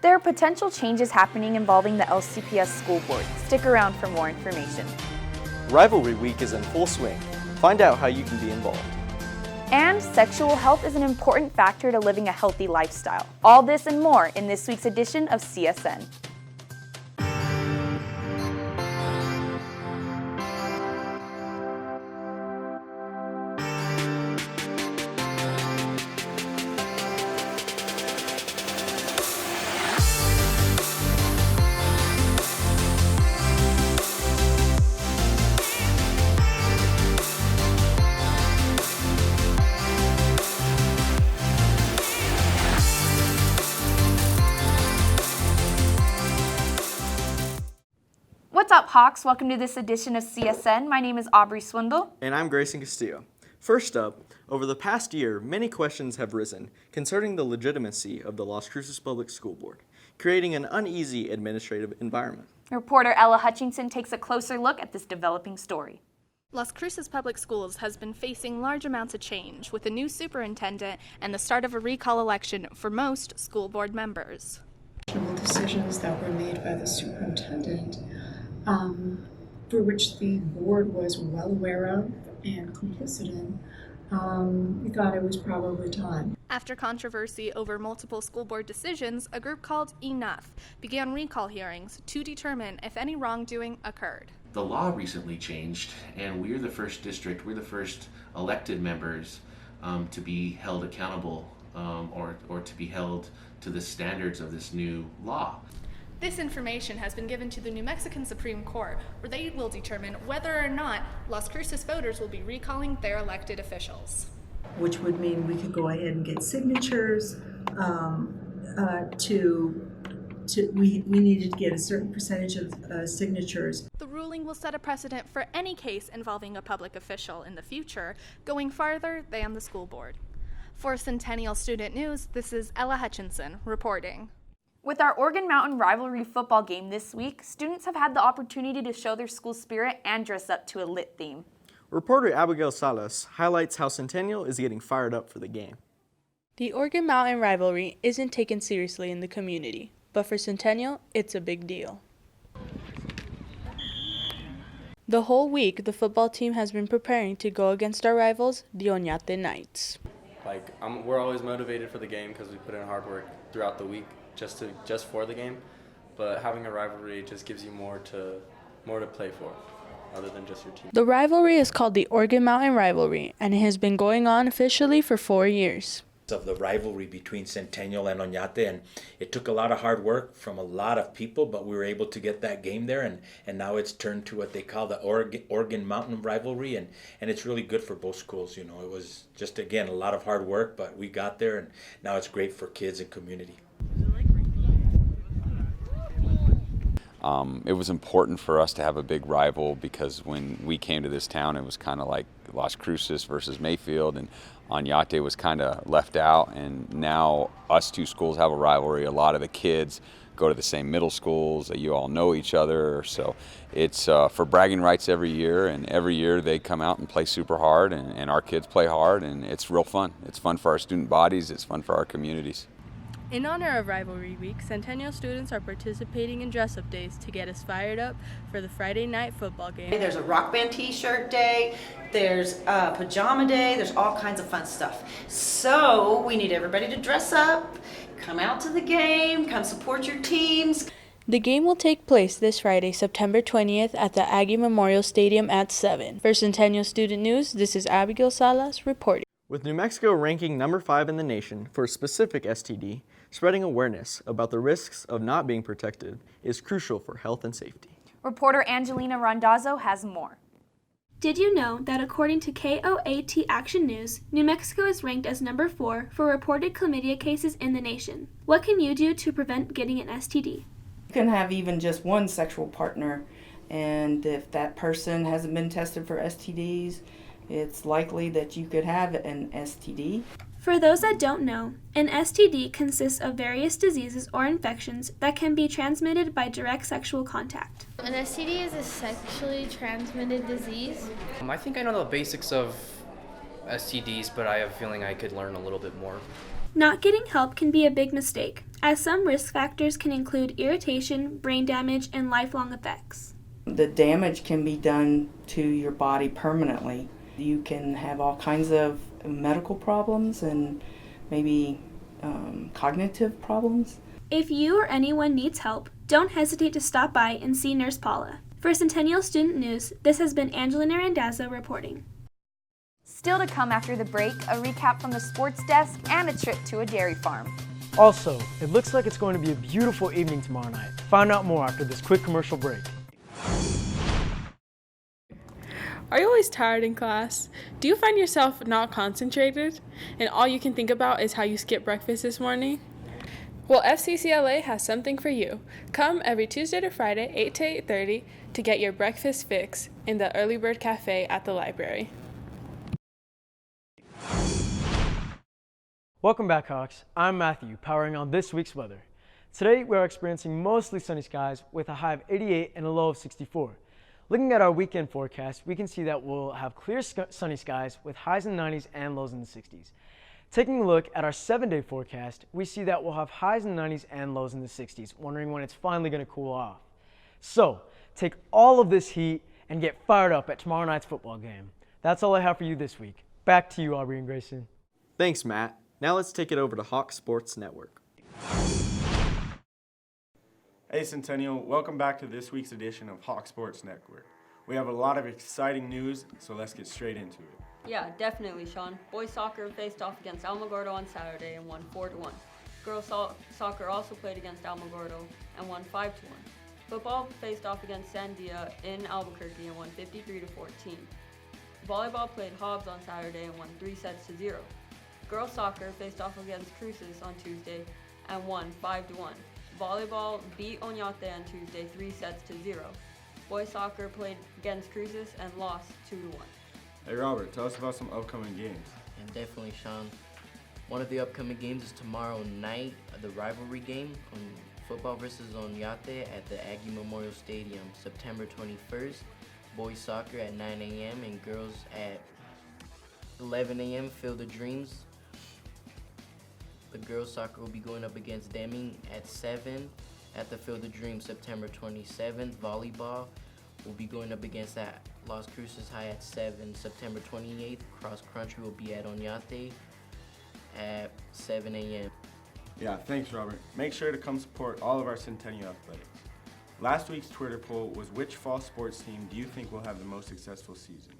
There are potential changes happening involving the LCPS school board. Stick around for more information. Rivalry Week is in full swing. Find out how you can be involved. And sexual health is an important factor to living a healthy lifestyle. All this and more in this week's edition of CSN. What's up, Hawks? Welcome to this edition of CSN. My name is Aubrey Swindle. And I'm Grayson Castillo. First up, over the past year, many questions have risen concerning the legitimacy of the Las Cruces Public School Board, creating an uneasy administrative environment. Reporter Ella Hutchinson takes a closer look at this developing story. Las Cruces Public Schools has been facing large amounts of change with a new superintendent and the start of a recall election for most school board members. Decisions that were made by the superintendent, for which the board was well aware of and complicit in, we thought it was probably time. After controversy over multiple school board decisions, a group called Enough began recall hearings to determine if any wrongdoing occurred. The law recently changed, and we're the first district, we're the first elected members to be held accountable or to be held to the standards of this new law. This information has been given to the New Mexican Supreme Court, where they will determine whether or not Las Cruces voters will be recalling their elected officials. Which would mean we could go ahead and get signatures. We needed to get a certain percentage of signatures. The ruling will set a precedent for any case involving a public official in the future, going farther than the school board. For Centennial Student News, this is Ella Hutchinson reporting. With our Organ Mountain rivalry football game this week, students have had the opportunity to show their school spirit and dress up to a lit theme. Reporter Abigail Salas highlights how Centennial is getting fired up for the game. The Organ Mountain rivalry isn't taken seriously in the community, but for Centennial, it's a big deal. The whole week, the football team has been preparing to go against our rivals, the Oñate Knights. We're always motivated for the game because we put in hard work throughout the week just for the game, but having a rivalry just gives you more to play for other than just your team. The rivalry is called the Organ Mountain Rivalry, and it has been going on officially for 4 years. Of the rivalry between Centennial and Oñate, and it took a lot of hard work from a lot of people, but we were able to get that game there, and now it's turned to what they call the Organ Mountain Rivalry, and it's really good for both schools. You know, it was just, again, a lot of hard work, but we got there, and now it's great for kids and community. It was important for us to have a big rival because when we came to this town, it was kind of like Las Cruces versus Mayfield, and Oñate was kind of left out, and now us two schools have a rivalry. A lot of the kids go to the same middle schools, you all know each other, so it's for bragging rights every year, and every year they come out and play super hard, and our kids play hard, and it's real fun. It's fun for our student bodies, it's fun for our communities. In honor of Rivalry Week, Centennial students are participating in dress-up days to get us fired up for the Friday night football game. There's a rock band t-shirt day, there's a pajama day, there's all kinds of fun stuff. So we need everybody to dress up, come out to the game, come support your teams. The game will take place this Friday, September 20th at the Aggie Memorial Stadium at 7. For Centennial Student News, this is Abigail Salas reporting. With New Mexico ranking number 5 in the nation for a specific STD, spreading awareness about the risks of not being protected is crucial for health and safety. Reporter Angelina Randazzo has more. Did you know that according to KOAT Action News, New Mexico is ranked as number 4 for reported chlamydia cases in the nation? What can you do to prevent getting an STD? You can have even just one sexual partner, and if that person hasn't been tested for STDs, it's likely that you could have an STD. For those that don't know, an STD consists of various diseases or infections that can be transmitted by direct sexual contact. An STD is a sexually transmitted disease. I think I know the basics of STDs, but I have a feeling I could learn a little bit more. Not getting help can be a big mistake. as some risk factors can include irritation, brain damage, and lifelong effects. The damage can be done to your body permanently. You can have all kinds of medical problems and maybe cognitive problems. If you or anyone needs help, don't hesitate to stop by and see Nurse Paula. For Centennial Student News, this has been Angelina Randazzo reporting. Still to come after the break, a recap from the sports desk and a trip to a dairy farm. Also, it looks like it's going to be a beautiful evening tomorrow night. Find out more after this quick commercial break. Are you always tired in class? Do you find yourself not concentrated? And all you can think about is how you skipped breakfast this morning? Well, FCCLA has something for you. Come every Tuesday to Friday, 8 to 8:30 to get your breakfast fix in the Early Bird Cafe at the library. Welcome back, Hawks. I'm Matthew, powering on this week's weather. Today, we are experiencing mostly sunny skies with a high of 88 and a low of 64. Looking at our weekend forecast, we can see that we'll have clear sunny skies with highs in the 90s and lows in the 60s. Taking a look at our 7-day forecast, we see that we'll have highs in the 90s and lows in the 60s, wondering when it's finally going to cool off. So, take all of this heat and get fired up at tomorrow night's football game. That's all I have for you this week. Back to you, Aubrey and Grayson. Thanks, Matt. Now let's take it over to Hawk Sports Network. Hey Centennial, welcome back to this week's edition of Hawk Sports Network. We have a lot of exciting news, so let's get straight into it. Yeah, definitely, Sean. Boys soccer faced off against Alamogordo on Saturday and won 4-1. Girls soccer also played against Alamogordo and won 5-1. Football faced off against Sandia in Albuquerque and won 53-14. Volleyball played Hobbs on Saturday and won 3-0. Girls soccer faced off against Cruces on Tuesday and won 5-1. Volleyball beat Oñate on Tuesday 3-0. Boys soccer played against Cruces and lost 2-1. Hey Robert, tell us about some upcoming games. And definitely, Sean. One of the upcoming games is tomorrow night, the rivalry game on football versus Oñate at the Aggie Memorial Stadium, September 21st. Boys soccer at 9 a.m. and girls at 11 a.m. Field of Dreams. The girls soccer will be going up against Deming at 7 at the Field of Dreams, September 27th. Volleyball will be going up against that Las Cruces High at 7, September 28th. Cross country will be at Oñate at 7 a.m. Yeah, thanks Robert. Make sure to come support all of our Centennial athletics. Last week's Twitter poll was, which fall sports team do you think will have the most successful season?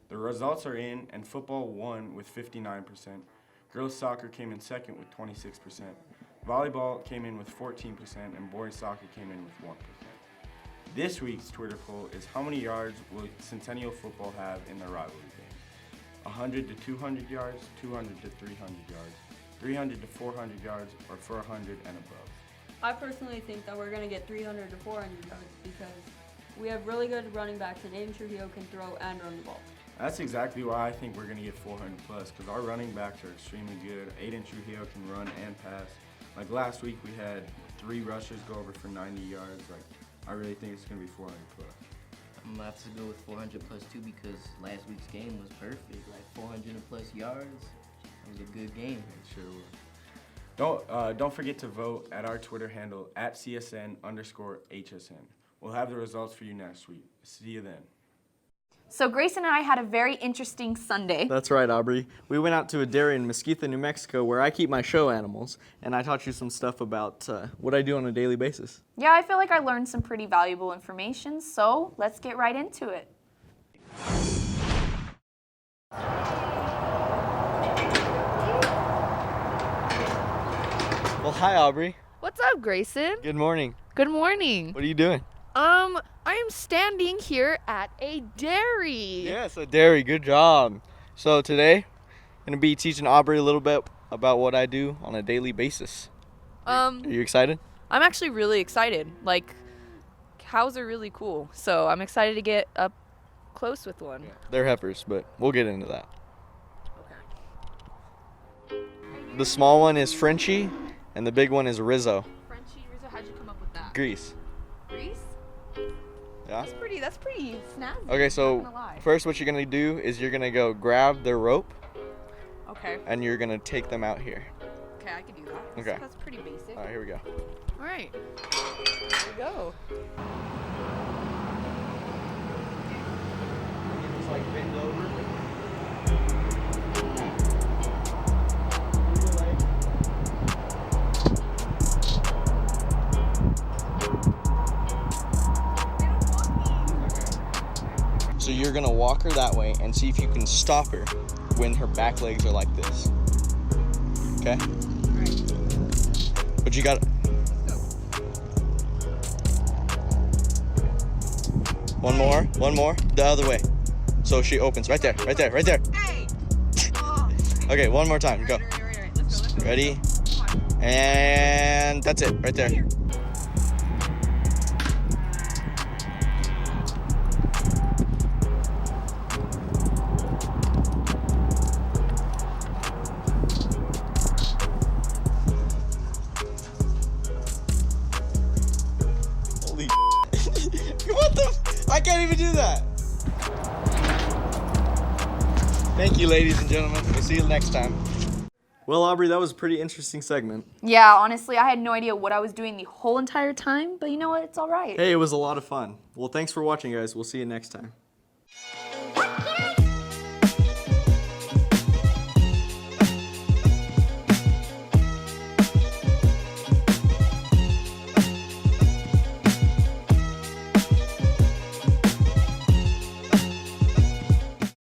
The results are in, and football won with 59%. Girls soccer came in second with 26%. Volleyball came in with 14%, and boys soccer came in with 1%. This week's Twitter poll is, how many yards will Centennial football have in the rivalry game? 100 to 200 yards, 200 to 300 yards, 300 to 400 yards, or 400 and above? I personally think that we're going to get 300 to 400 yards because we have really good running backs and Aiden Trujillo can throw and run the ball. That's exactly why I think we're going to get 400 plus, because our running backs are extremely good. Aiden Trujillo can run and pass. Like last week we had 3 rushers go over for 90 yards. Like I really think it's going to be 400 plus. I'm going to have to go with 400 plus too because last week's game was perfect. Like 400 plus yards. It was a good game. It sure was. Don't forget to vote at our Twitter handle at CSN_HSN. We'll have the results for you next week. See you then. So Grayson and I had a very interesting Sunday. That's right, Aubrey. We went out to a dairy in Mesquite, New Mexico, where I keep my show animals, and I taught you some stuff about what I do on a daily basis. Yeah, I feel like I learned some pretty valuable information, so let's get right into it. Well, hi, Aubrey. What's up, Grayson? Good morning. Good morning. What are you doing? I am standing here at a dairy. Yes, a dairy. Good job. So today, I'm going to be teaching Aubrey a little bit about what I do on a daily basis. Are you excited? I'm actually really excited. Like, cows are really cool, so I'm excited to get up close with one. Yeah, they're heifers, but we'll get into that. Okay. The small one is Frenchie, and the big one is Rizzo. Frenchie, Rizzo, how'd you come up with that? Grease. Grease? Yeah? That's pretty snazzy. Okay, so first what you're going to do is you're going to go grab their rope. Okay. And you're going to take them out here. Okay, I can do that. Okay. That's pretty basic. All right, here we go. All right. Here we go. Just like bend over. So you're gonna walk her that way and see if you can stop her when her back legs are like this. Okay? But you got one more, the other way. So she opens right there. Okay, one more time, go. Ready? And that's it, right there. Holy what the? I can't even do that. Thank you, ladies and gentlemen. We'll see you next time. Well, Aubrey, that was a pretty interesting segment. Yeah, honestly, I had no idea what I was doing the whole entire time, but you know what? It's all right. Hey, it was a lot of fun. Well, thanks for watching, guys. We'll see you next time.